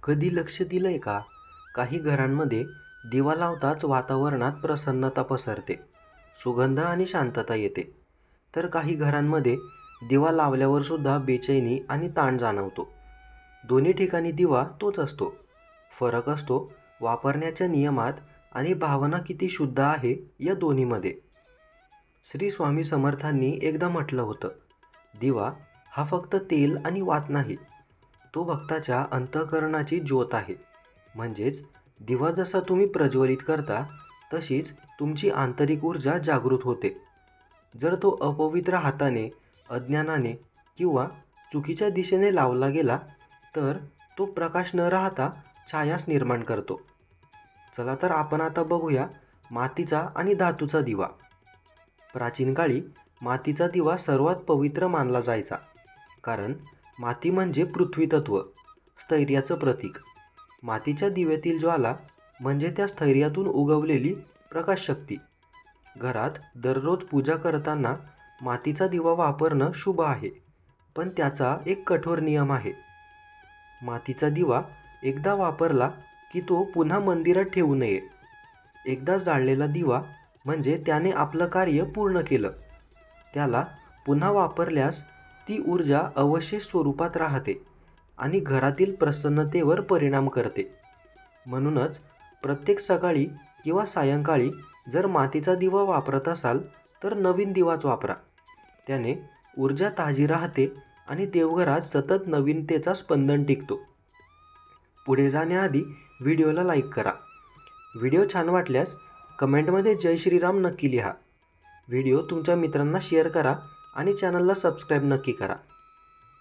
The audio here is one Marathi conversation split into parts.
कधी लक्ष दिलंय का? काही घरांमध्ये दिवा लावताच वातावरणात प्रसन्नता पसरते, सुगंध आणि शांतता येते. तर काही घरांमध्ये दिवा लावल्यावर सुद्धा बेचैनी आणि ताण जाणवतो. दोन्ही ठिकाणी दिवा तोच असतो. फरक असतो वापरण्याच्या नियमात आणि भावना किती शुद्ध आहे या दोन्हीमध्ये. श्री स्वामी समर्थांनी एकदा म्हटलं होतं, दिवा हा फक्त तेल आणि वात नाही, तो भक्ताच्या अंतःकरणाची ज्योत आहे. म्हणजेच दिवा जसा तुम्ही प्रज्वलित करता तशीच तुमची आंतरिक ऊर्जा जागृत होते. जर तो अपवित्र हाताने, अज्ञानाने किंवा चुकीच्या दिशेने लावला गेला तर तो प्रकाश न राहता छायाच निर्माण करतो. चला तर आपण आता बघूया मातीचा आणि धातूचा दिवा. प्राचीन काळी मातीचा दिवा सर्वात पवित्र मानला जायचा, कारण माती म्हणजे पृथ्वीतत्व, स्थैर्याचं प्रतीक. मातीच्या दिव्यातील ज्वाला म्हणजे त्या स्थैर्यातून उगवलेली प्रकाश शक्ती. घरात दररोज पूजा करताना मातीचा दिवा वापरणं शुभ आहे, पण त्याचा एक कठोर नियम आहे. मातीचा दिवा एकदा वापरला की तो पुन्हा मंदिरात ठेवू नये. एकदा जाळलेला दिवा म्हणजे त्याने आपलं कार्य पूर्ण केलं. त्याला पुन्हा वापरल्यास ती ऊर्जा अवशेष स्वरूपात राहते आणि घरातील प्रसन्नतेवर परिणाम करते. म्हणूनच प्रत्येक सकाळी किंवा सायंकाळी जर मातीचा दिवा वापरत असाल तर नवीन दिवाच वापरा. त्याने ऊर्जा ताजी राहते आणि देवघरात सतत नवीनतेचा स्पंदन टिकतो. पुढे जाण्याआधी व्हिडिओला लाईक करा. व्हिडिओ छान वाटल्यास कमेंटमध्ये जय श्रीराम नक्की लिहा. व्हिडिओ तुमच्या मित्रांना शेअर करा आणि चॅनलला सबस्क्राईब नक्की करा.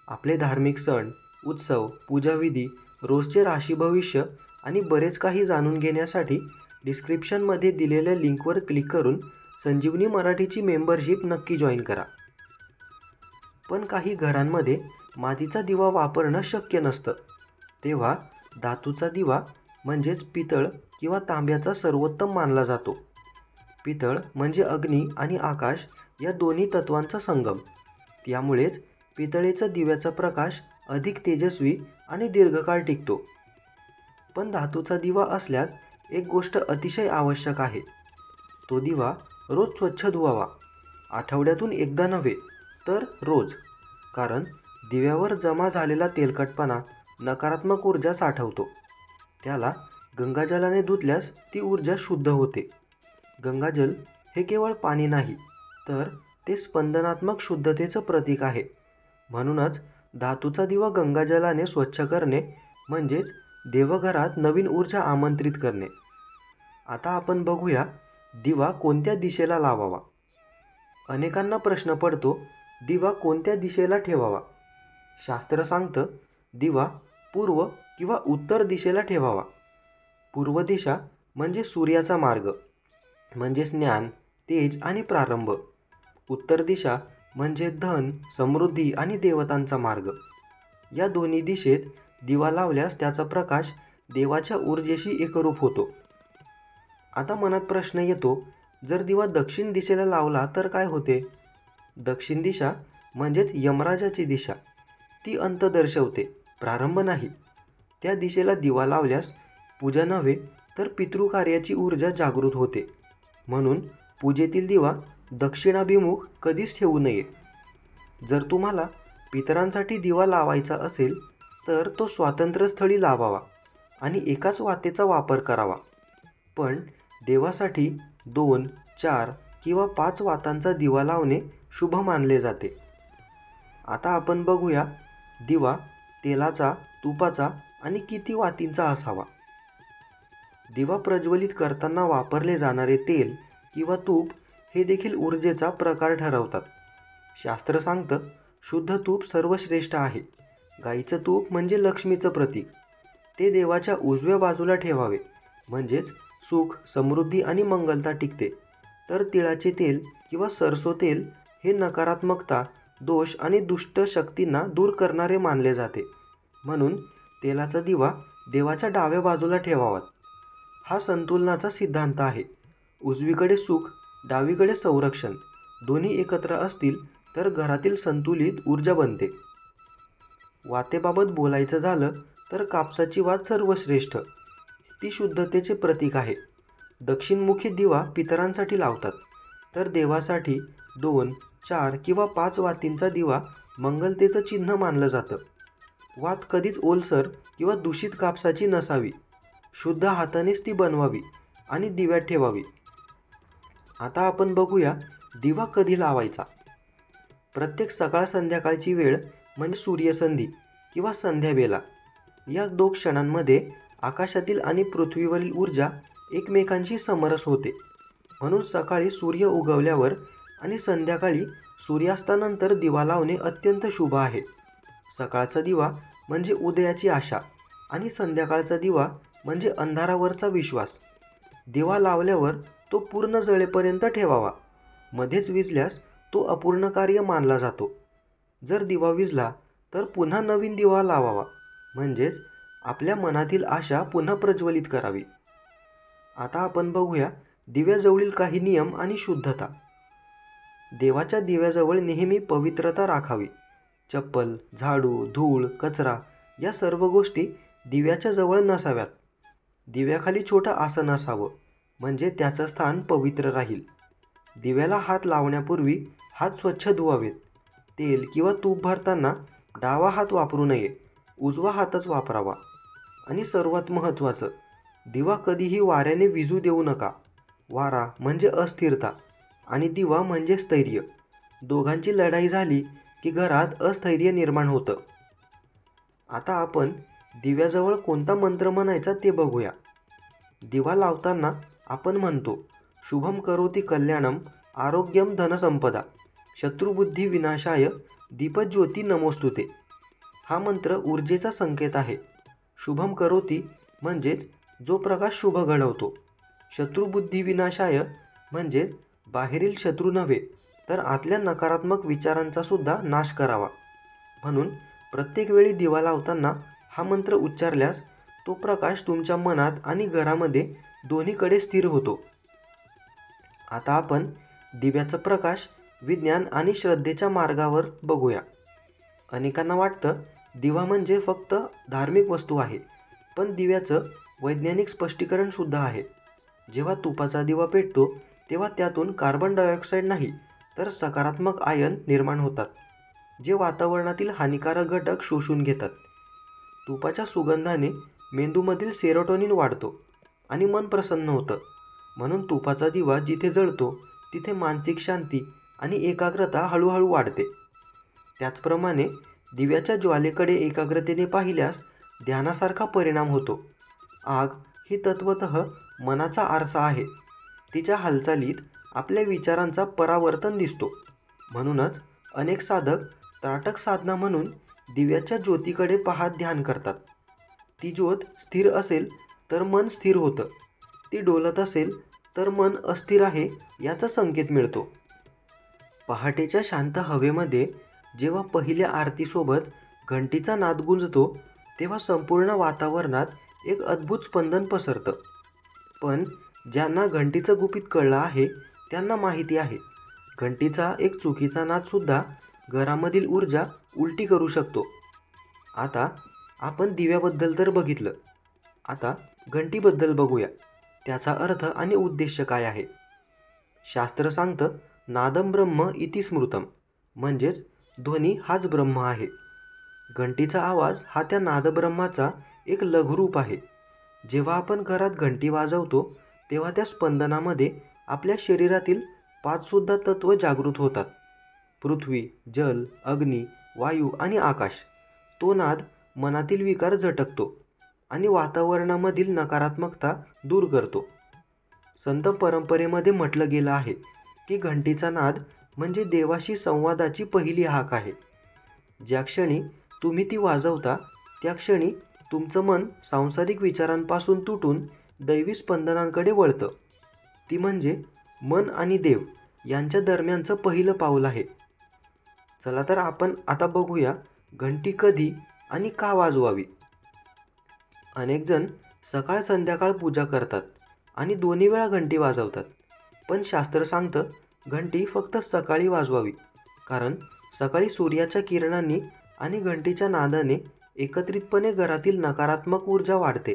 आपले धार्मिक सण, उत्सव, पूजाविधी, रोजचे राशी भविष्य आणि बरेच काही जाणून घेण्यासाठी डिस्क्रिप्शनमध्ये दिलेल्या लिंकवर क्लिक करून संजीवनी मराठीची मेंबरशिप नक्की जॉईन करा. पण काही घरांमध्ये मातीचा दिवा वापरणं शक्य नसतं. तेव्हा धातूचा दिवा म्हणजेच पितळ किंवा तांब्याचा सर्वोत्तम मानला जातो. पितळ म्हणजे अग्नी आणि आकाश या दोन्ही तत्वांचा संगम. त्यामुळेच पितळेचा दिव्याचा प्रकाश अधिक तेजस्वी आणि दीर्घकाळ टिकतो. पण धातूचा दिवा असल्यास एक गोष्ट अतिशय आवश्यक आहे. तो दिवा रोज स्वच्छ धुवावा. आठवड्यातून एकदा नव्हे तर रोज. कारण दिव्यावर जमा झालेला तेलकटपणा नकारात्मक ऊर्जा साठवतो. त्याला गंगाजलाने धुतल्यास ती ऊर्जा शुद्ध होते. गंगाजल हे केवळ पाणी नाही, तर ते स्पंदनात्मक शुद्धतेचं प्रतीक आहे. म्हणूनच धातूचा दिवा गंगाजलाने स्वच्छ करणे म्हणजेच देवघरात नवीन ऊर्जा आमंत्रित करणे. आता आपण बघूया दिवा कोणत्या दिशेला लावावा. अनेकांना प्रश्न पडतो, दिवा कोणत्या दिशेला ठेवावा. शास्त्र सांगतं दिवा पूर्व किंवा उत्तर दिशेला ठेवावा. पूर्व दिशा म्हणजे सूर्याचा मार्ग, म्हणजे ज्ञान, तेज आणि प्रारंभ. उत्तर दिशा म्हणजे धन, समृद्धी आणि देवतांचा मार्ग. या दोन्ही दिशेत दिवा लावल्यास त्याचा प्रकाश देवाच्या ऊर्जेशी एकरूप होतो. आता मनात प्रश्न येतो, जर दिवा दक्षिण दिशेला लावला तर काय होते? दक्षिण दिशा म्हणजेच यमराजाची दिशा. ती अंत दर्शवते, प्रारंभ नाही. त्या दिशेला दिवा लावल्यास पूजा नव्हे तर पितृकार्याची ऊर्जा जागृत होते. म्हणून पूजेतील दिवा दक्षिणाभिमुख कधीच ठेवू नये. जर तुम्हाला पितरांसाठी दिवा लावायचा असेल तर तो स्वातंत्र्यस्थळी लावावा आणि एकाच वातेचा वापर करावा. पण देवासाठी 2, 4 किंवा 5 वातांचा दिवा लावणे शुभ मानले जाते. आता आपण बघूया दिवा तेलाचा, तुपाचा आणि किती वातींचा असावा. दिवा प्रज्वलित करताना वापरले जाणारे तेल किंवा तूप हे देखील ऊर्जेचा प्रकार ठरवतात. शास्त्र सांगतं शुद्ध तूप सर्वश्रेष्ठ आहे. गाईचं तूप म्हणजे लक्ष्मीचं प्रतीक. ते देवाच्या उजव्या बाजूला ठेवावे, म्हणजेच सुख, समृद्धी आणि मंगलता टिकते. तर तिळाचे तेल किंवा सरसो तेल हे नकारात्मकता, दोष आणि दुष्ट शक्तींना दूर करणारे मानले जाते. म्हणून तेलाचा दिवा देवाच्या डाव्या बाजूला ठेवावा. हा संतुलनाचा सिद्धांत आहे. उजवीकडे सुख, डावीकडे संरक्षण, दोन्ही एकत्र असतील तर घरातील संतुलित ऊर्जा बनते. वातेबाबत बोलायचं झालं तर कापसाची वात सर्वश्रेष्ठ, ती शुद्धतेचे प्रतीक आहे. दक्षिणमुखी दिवा पितरांसाठी लावतात, तर देवासाठी 2, 4 किंवा 5 वातींचा दिवा मंगलतेचं चिन्ह मानलं जातं. वात कधीच ओलसर किंवा दूषित कापसाची नसावी, शुद्ध हातानेच ती बनवावी आणि दिव्यात ठेवावी. आता आपण बघूया दिवा कधी लावायचा. प्रत्येक सकाळ संध्याकाळची वेळ म्हणजे सूर्यसंधी किंवा संध्यावेळा. या 2 क्षणांमध्ये आकाशातील आणि पृथ्वीवरील ऊर्जा एकमेकांशी समरस होते. म्हणून सकाळी सूर्य उगवल्यावर आणि संध्याकाळी सूर्यास्तानंतर दिवा लावणे अत्यंत शुभ आहे. सकाळचा दिवा म्हणजे उदयाची आशा आणि संध्याकाळचा दिवा म्हणजे अंधारावरचा विश्वास. दिवा लावल्यावर तो पूर्ण जळेपर्यंत ठेवावा. मध्येच विझल्यास तो अपूर्ण कार्य मानला जातो. जर दिवा विझला तर पुन्हा नवीन दिवा लावावा, म्हणजेच आपल्या मनातील आशा पुन्हा प्रज्वलित करावी. आता आपण बघूया दिव्याजवळील काही नियम आणि शुद्धता. देवाच्या दिव्याजवळ नेहमी पवित्रता राखावी. चप्पल, झाडू, धूळ, कचरा या सर्व गोष्टी दिव्याच्या जवळ नसाव्यात. दिव्याखाली छोटं आसन असावं, म्हणजे त्याचं स्थान पवित्र राहील. दिव्याला हात लावण्यापूर्वी हात स्वच्छ धुवावेत. तेल किंवा तूप भरताना डावा हात वापरू नये, उजवा हातच वापरावा. आणि सर्वात महत्त्वाचं, दिवा कधीही वाऱ्याने विझू देऊ नका. वारा म्हणजे अस्थिरता आणि दिवा म्हणजे स्थैर्य. दोघांची लढाई झाली की घरात अस्थैर्य निर्माण होतं. आता आपण दिव्याजवळ कोणता मंत्र म्हणायचा ते बघूया. दिवा लावताना आपण म्हणतो, शुभम करोति कल्याणम आरोग्यम धनसंपदा शत्रुबुद्धी विनाशाय दीपज्योती नमोस्तुते. हा मंत्र ऊर्जेचा संकेत आहे. शुभम करोति म्हणजेच जो प्रकाश शुभ घडवतो. शत्रुबुद्धी विनाशाय म्हणजेच बाहेरील शत्रू नव्हे तर आतल्या नकारात्मक विचारांचा सुद्धा नाश करावा. म्हणून प्रत्येक वेळी दिवा लावताना हा मंत्र उच्चारल्यास तो प्रकाश तुमच्या मनात आणि घरामध्ये दोन्हीकडे स्थिर होतो. आता आपण दिव्याचा प्रकाश विज्ञान आणि श्रद्धेच्या मार्गावर बघूया. अनेकांना वाटतं दिवा म्हणजे फक्त धार्मिक वस्तू आहे, पण दिव्याचं वैज्ञानिक स्पष्टीकरण सुद्धा आहे. जेव्हा तुपाचा दिवा पेटतो तेव्हा त्यातून कार्बन डायऑक्साईड नाही तर सकारात्मक आयन निर्माण होतात, जे वातावरणातील हानिकारक घटक शोषून घेतात. तुपाच्या सुगंधाने मेंदूमधील सेरोटोनिन वाढतो आणि मन प्रसन्न होतं. म्हणून तुपाचा दिवा जिथे जळतो तिथे मानसिक शांती आणि एकाग्रता हळूहळू वाढते. त्याचप्रमाणे दिव्याच्या ज्वालेकडे एकाग्रतेने पाहिल्यास ध्यानासारखा परिणाम होतो. आग ही तत्वतः मनाचा आरसा आहे. तिच्या हालचालीत आपल्या विचारांचा परावर्तन दिसतो. म्हणूनच अनेक साधक त्राटक साधना म्हणून दिव्याच्या ज्योतीकडे पाहत ध्यान करतात. ती ज्योत स्थिर असेल तर मन स्थिर होतं, ती डोलत असेल तर मन अस्थिर आहे याचा संकेत मिळतो. पहाटेच्या शांत हवेमध्ये जेव्हा पहिल्या आरतीसोबत घंटीचा नाद गुंजतो तेव्हा संपूर्ण वातावरणात एक अद्भुत स्पंदन पसरतं. पण ज्यांना घंटीचं गुपित कळलं आहे त्यांना माहिती आहे, घंटीचा एक चुकीचा नादसुद्धा घरामधील ऊर्जा उलटी करू शकतो. आता आपण दिव्याबद्दल तर बघितलं, आता घंटीबद्दल बघूया. त्याचा अर्थ आणि उद्देश काय आहे. शास्त्र सांगतं, नादम ब्रह्म इति स्मृतम, म्हणजेच ध्वनी हाच ब्रह्म आहे. घंटीचा आवाज हा त्या नादब्रह्माचा एक लघुरूप आहे. जेव्हा आपण घरात घंटी वाजवतो तेव्हा त्या स्पंदनामध्ये आपल्या शरीरातील 5 तत्त्व जागृत होतात. पृथ्वी, जल, अग्नी, वायू आणि आकाश. तो नाद मनातील विकार झटकतो आणि वातावरणामधील नकारात्मकता दूर करतो. संत परंपरेमध्ये म्हटलं गेलं आहे की घंटीचा नाद म्हणजे देवाशी संवादाची पहिली हाक आहे. ज्या क्षणी तुम्ही ती वाजवता त्या क्षणी तुमचं मन सांसारिक विचारांपासून तुटून दैवी स्पंदनांकडे वळतं. ती म्हणजे मन आणि देव यांच्या दरम्यानचं पहिलं पाऊल आहे. चला तर आपण आता बघूया घंटी कधी आणि का वाजवावी. अनेक जण सकाळ संध्याकाळ पूजा करतात आणि दोन्ही वेळा घंटी वाजवतात. पण शास्त्र सांगतं घंटी फक्त सकाळी वाजवावी, कारण सकाळी सूर्याच्या किरणांनी आणि घंटीच्या नादाने एकत्रितपणे घरातील नकारात्मक ऊर्जा वाढते.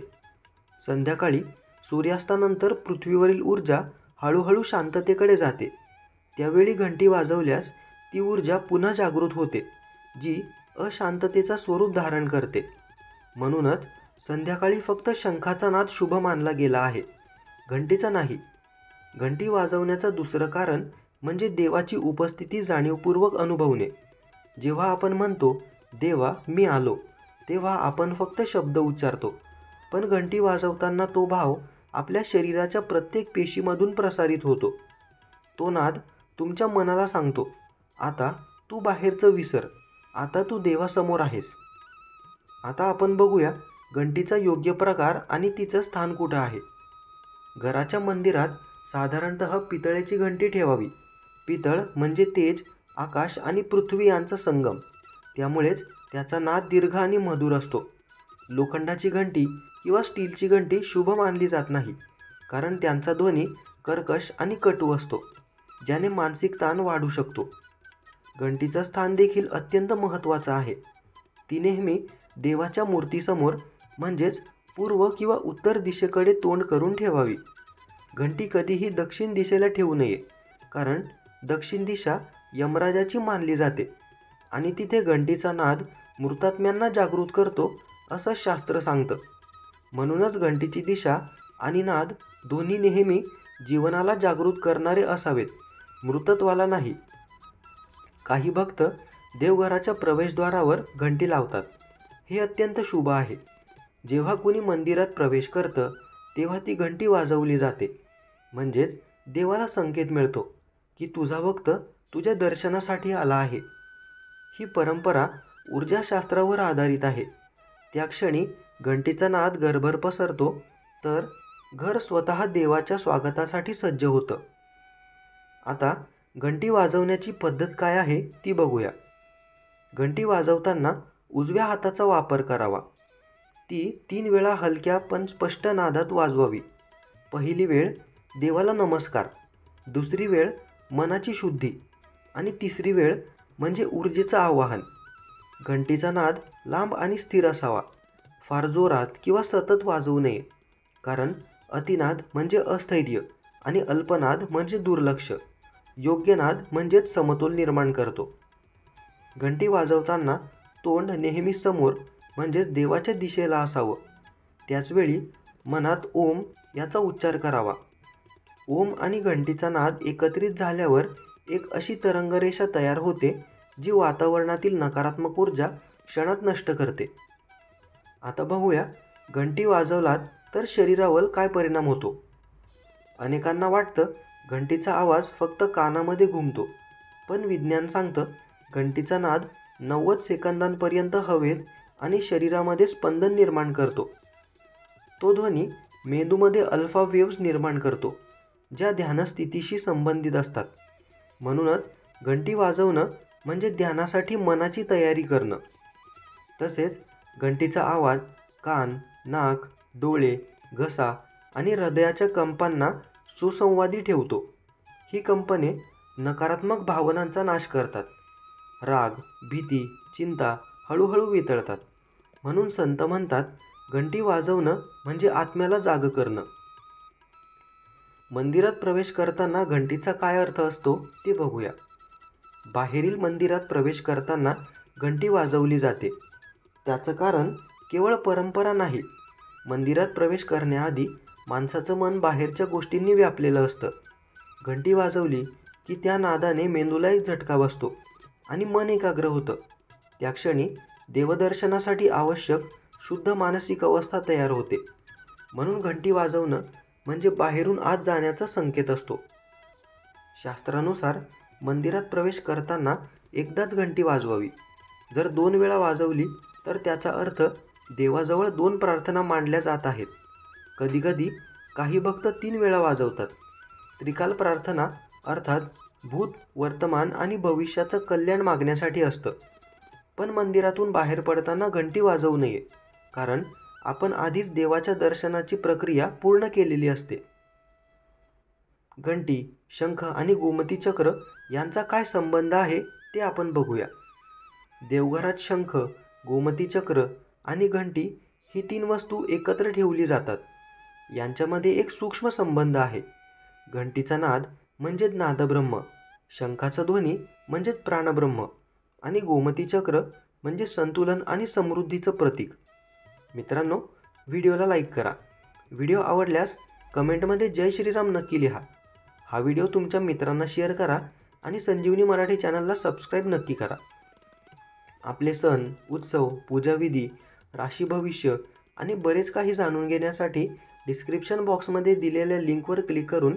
संध्याकाळी सूर्यास्तानंतर पृथ्वीवरील ऊर्जा हळूहळू शांततेकडे जाते. त्यावेळी घंटी वाजवल्यास ती ऊर्जा पुन्हा जागृत होते, जी अशांततेचा स्वरूप धारण करते. म्हणूनच संध्याकाळी फक्त शंखाचा नाद शुभ मानला गेला आहे, घंटीचा नाही. घंटी वाजवण्याचं दुसरं कारण म्हणजे देवाची उपस्थिती जाणीवपूर्वक अनुभवणे. जेव्हा आपण म्हणतो, देवा मी आलो, तेव्हा आपण फक्त शब्द उच्चारतो, पण घंटी वाजवताना तो भाव आपल्या शरीराच्या प्रत्येक पेशीमधून प्रसारित होतो. तो नाद तुमच्या मनाला सांगतो, आता तू बाहेरचं विसर, आता तू देवासमोर आहेस. आता आपण बघूया घंटीचा योग्य प्रकार आणि तिचं स्थान कुठं आहे. घराच्या मंदिरात साधारणतः पितळेची घंटी ठेवावी. पितळ म्हणजे तेज, आकाश आणि पृथ्वी यांचा संगम, त्यामुळेच त्याचा नाद दीर्घ आणि मधुर असतो. लोखंडाची घंटी किंवा स्टीलची घंटी शुभ मानली जात नाही, कारण त्यांचा ध्वनी कर्कश आणि कटू असतो, ज्याने मानसिक ताण वाढू शकतो. घंटीचं स्थान देखील अत्यंत महत्त्वाचं आहे. ती नेहमी देवाच्या मूर्तीसमोर म्हणजेच पूर्व किंवा उत्तर दिशेकडे तोंड करून ठेवावी. घंटी कधीही दक्षिण दिशेला ठेवू नये, कारण दक्षिण दिशा यमराजाची मानली जाते आणि तिथे घंटीचा नाद मृतात्म्यांना जागृत करतो असं शास्त्र सांगतं. म्हणूनच घंटीची दिशा आणि नाद दोन्ही नेहमी जीवनाला जागृत करणारे असावेत, मृतत्वाला नाही. काही भक्त देवघराच्या प्रवेशद्वारावर घंटी लावतात. हे अत्यंत शुभ आहे. जेव्हा कोणी मंदिरात प्रवेश करतं तेव्हा ती घंटी वाजवली जाते, म्हणजेच देवाला संकेत मिळतो की तुझा भक्त तुझ्या दर्शनासाठी आला आहे. ही परंपरा ऊर्जाशास्त्रावर आधारित आहे. त्या क्षणी घंटीचा नाद घरभर पसरतो, तर घर स्वतः देवाच्या स्वागतासाठी सज्ज होतं. आता घंटी वाजवण्याची पद्धत काय आहे ती बघूया. घंटी वाजवताना उजव्या हाताचा वापर करावा. ती 3 वेळा हलक्या पण स्पष्ट नादात वाजवावी. पहिली वेळ देवाला नमस्कार, दुसरी वेळ मनाची शुद्धी आणि तिसरी वेळ म्हणजे ऊर्जेचं आवाहन. घंटीचा नाद लांब आणि स्थिर असावा. फार जोरात किंवा सतत वाजवू नये, कारण अतिनाद म्हणजे अस्थैर्य आणि अल्पनाद म्हणजे दुर्लक्ष. योग्य नाद म्हणजेच समतोल निर्माण करतो. घंटी वाजवताना तोंड नेहमी समोर म्हणजेच देवाच्या दिशेला असावं. त्याचवेळी मनात ओम याचा उच्चार करावा. ओम आणि घंटीचा नाद एकत्रित झाल्यावर एक अशी तरंगरेषा तयार होते, जी वातावरणातील नकारात्मक ऊर्जा क्षणात नष्ट करते. आता बघूया घंटी वाजवलात तर शरीरावर काय परिणाम होतो. अनेकांना वाटतं घंटीचा आवाज फक्त कानामध्ये घुमतो, पण विज्ञान सांगतं घंटीचा नाद 90 सेकंदांपर्यंत हवेत आणि शरीरामध्ये स्पंदन निर्माण करतो. तो ध्वनी मेंदूमध्ये अल्फा वेव्स निर्माण करतो, ज्या ध्यानस्थितीशी संबंधित असतात. म्हणूनच घंटी वाजवणं म्हणजे ध्यानासाठी मनाची तयारी करणं. तसेच घंटीचा आवाज कान, नाक, डोळे, घसा आणि हृदयाच्या कंपांना सुसंवादी ठेवतो. ही कंपने नकारात्मक भावनांचा नाश करतात. राग, भीती, चिंता हळूहळू वितळतात. म्हणून संत म्हणतात, घंटी वाजवणं म्हणजे आत्म्याला जाग करणं. मंदिरात प्रवेश करताना घंटीचा काय अर्थ असतो ते बघूया. बाहेरील मंदिरात प्रवेश करताना घंटी वाजवली जाते. त्याचं कारण केवळ परंपरा नाही. मंदिरात प्रवेश करण्याआधी माणसाचं मन बाहेरच्या गोष्टींनी व्यापलेलं असतं. घंटी वाजवली की त्या नादाने मेंदूला एक झटका बसतो आणि मन एकाग्र होतं. त्या क्षणी देवदर्शनासाठी आवश्यक शुद्ध मानसिक अवस्था तयार होते. म्हणून घंटी वाजवणं म्हणजे बाहेरून आत जाण्याचा संकेत असतो. शास्त्रानुसार मंदिरात प्रवेश करताना एकदाच घंटी वाजवावी. जर 2 वेळा वाजवली तर त्याचा अर्थ देवाजवळ 2 प्रार्थना मांडल्या जात आहेत. कधीकधी काही भक्त 3 वेळा वाजवतात. त्रिकाल प्रार्थना अर्थात भूत, वर्तमान आणि भविष्याचं कल्याण मागण्यासाठी असतं. पण मंदिरातून बाहेर पडताना घंटी वाजवू नये, कारण आपण आधीच देवाच्या दर्शनाची प्रक्रिया पूर्ण केलेली असते. घंटी, शंख आणि गोमती चक्र यांचा काय संबंध आहे ते आपण बघूया. देवघरात शंख, गोमती चक्र आणि घंटी ही 3 वस्तू एकत्र ठेवली जातात. यांच्यामध्ये एक सूक्ष्म संबंध आहे. घंटीचा नाद म्हणजेच नादब्रह्म, शंखाचा ध्वनी म्हणजेच प्राणब्रह्म आणि गोमती चक्र म्हणजे संतुलन आणि समृद्धीचं प्रतीक. मित्रांनो, व्हिडिओला लाईक करा. व्हिडिओ आवडल्यास कमेंटमध्ये जय श्रीराम नक्की लिहा. हा व्हिडिओ तुमच्या मित्रांना शेअर करा आणि संजीवनी मराठी चॅनलला सबस्क्राईब नक्की करा. आपले सण, उत्सव, पूजाविधी, राशी भविष्य आणि बरेच काही जाणून घेण्यासाठी डिस्क्रिप्शन बॉक्समध्ये दिलेल्या लिंकवर क्लिक करून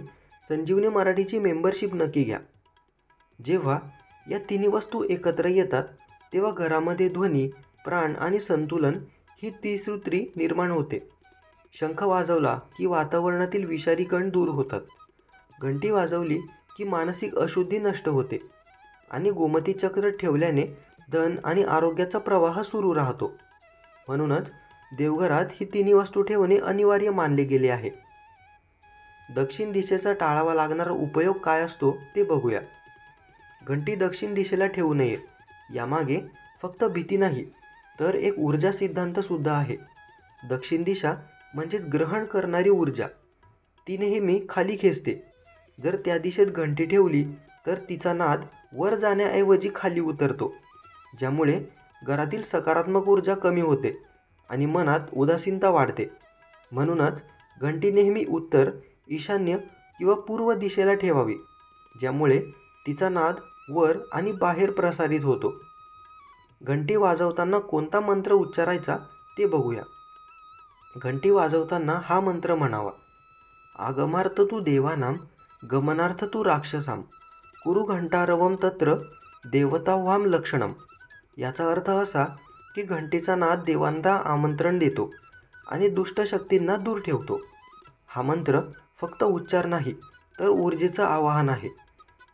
संजीवनी मराठीची मेंबरशिप नक्की घ्या. जेव्हा या तिन्ही वस्तू एकत्र येतात तेव्हा घरामध्ये ध्वनी, प्राण आणि संतुलन ही त्रिसूत्री निर्माण होते. शंख वाजवला की वातावरणातील विषारी कण दूर होतात. घंटी वाजवली की मानसिक अशुद्धी नष्ट होते आणि गोमती चक्र ठेवल्याने धन आणि आरोग्याचा प्रवाह सुरू राहतो. म्हणूनच देवघरात ही तिन्ही वस्तू ठेवणे अनिवार्य मानले गेले आहे. दक्षिण दिशेचा टाळावा लागणारा उपयोग काय असतो ते बघूया. घंटी दक्षिण दिशेला ठेवू नये यामागे फक्त भीती नाही तर एक ऊर्जा सिद्धांत सुद्धा आहे. दक्षिण दिशा म्हणजेच ग्रहण करणारी ऊर्जा, ती नेहमी खाली खेचते. जर त्या दिशेत घंटी ठेवली तर तिचा नाद वर जाण्याऐवजी खाली उतरतो, ज्यामुळे घरातील सकारात्मक ऊर्जा कमी होते आणि मनात उदासीनता वाढते. म्हणूनच घंटी नेहमी उत्तर, ईशान्य किंवा पूर्व दिशेला ठेवावी, ज्यामुळे तिचा नाद वर आणि बाहेर प्रसारित होतो. घंटी वाजवताना कोणता मंत्र उच्चारायचा ते बघूया. घंटी वाजवताना हा मंत्र म्हणावा: आगमार्थ तू देवानाम, गमनार्थ तू राक्षसाम, कुरु घंटारवम तत्र देवताव्हाम लक्षणम. याचा अर्थ असा की घंटेचा नाद देवांना आमंत्रण देतो आणि दुष्ट शक्तींना दूर ठेवतो. हा मंत्र फक्त उच्चार नाही तर ऊर्जेचं आवाहन आहे.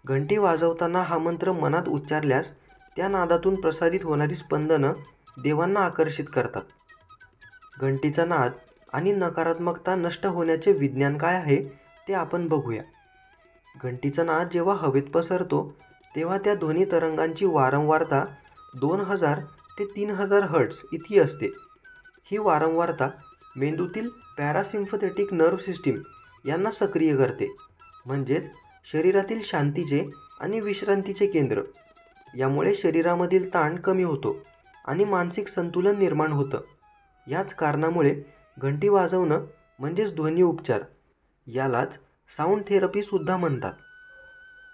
घंटी वाजवताना हा मंत्र मनात उच्चारल्यास त्या नादातून प्रसारित होणारी स्पंदनं देवांना आकर्षित करतात. घंटीचा नाद आणि नकारात्मकता नष्ट होण्याचे विज्ञान काय आहे ते आपण बघूया. घंटीचा नाद जेव्हा हवेत पसरतो तेव्हा त्या ध्वनी तरंगांची वारंवारता 2000 ते 3000 हर्ट्झ इतकी असते. ही वारंवारता मेंदूतील पॅरासिम्पथेटिक नर्व्ह सिस्टीम यांना सक्रिय करते, म्हणजेच शरीरातील शांतीचे आणि विश्रांतीचे केंद्र. यामुळे शरीरामधील ताण कमी होतो आणि मानसिक संतुलन निर्माण होतं. याच कारणामुळे घंटी वाजवणं म्हणजेच ध्वनी उपचार, यालाच साऊंड थेरपीसुद्धा म्हणतात.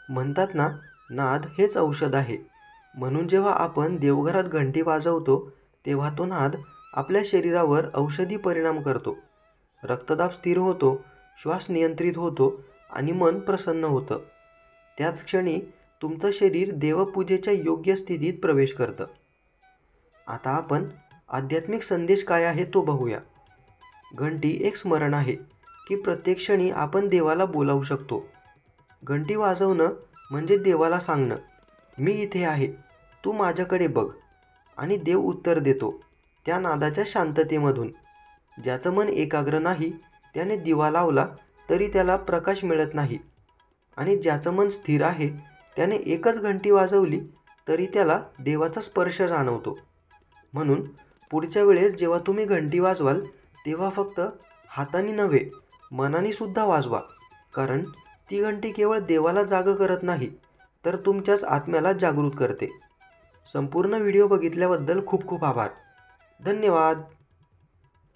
म्हणतात ना, नाद हेच औषध आहे. म्हणून जेव्हा आपण देवघरात घंटी वाजवतो तेव्हा तो नाद आपल्या शरीरावर औषधी परिणाम करतो. रक्तदाब स्थिर होतो, श्वास नियंत्रित होतो आणि मन प्रसन्न होतं. त्याच क्षणी तुमचं शरीर देवपूजेच्या योग्य स्थितीत प्रवेश करतं. आता आपण आध्यात्मिक संदेश काय आहे तो बघूया. घंटी एक स्मरण आहे की प्रत्येक क्षणी आपण देवाला बोलावू शकतो. घंटी वाजवणं म्हणजे देवाला सांगणं, मी इथे आहे, तू माझ्याकडे बघ. आणि देव उत्तर देतो त्या नादाच्या शांततेमधून. ज्याचं मन एकाग्र नाही त्याने दिवा लावला तरी त्याला प्रकाश मिळत नाही, आणि ज्याचं मन स्थिर आहे त्याने एकच घंटी वाजवली तरी त्याला देवाचा स्पर्श जाणवतो. म्हणून पुढच्या वेळेस जेव्हा तुम्ही घंटी वाजवाल तेव्हा फक्त हाताने नव्हे, मनाने सुद्धा वाजवा. कारण ती घंटी केवळ देवाला जाग करत नाही तर तुमच्याच आत्म्याला जागृत करते. संपूर्ण व्हिडिओ बघितल्याबद्दल खूप खूप आभार. धन्यवाद.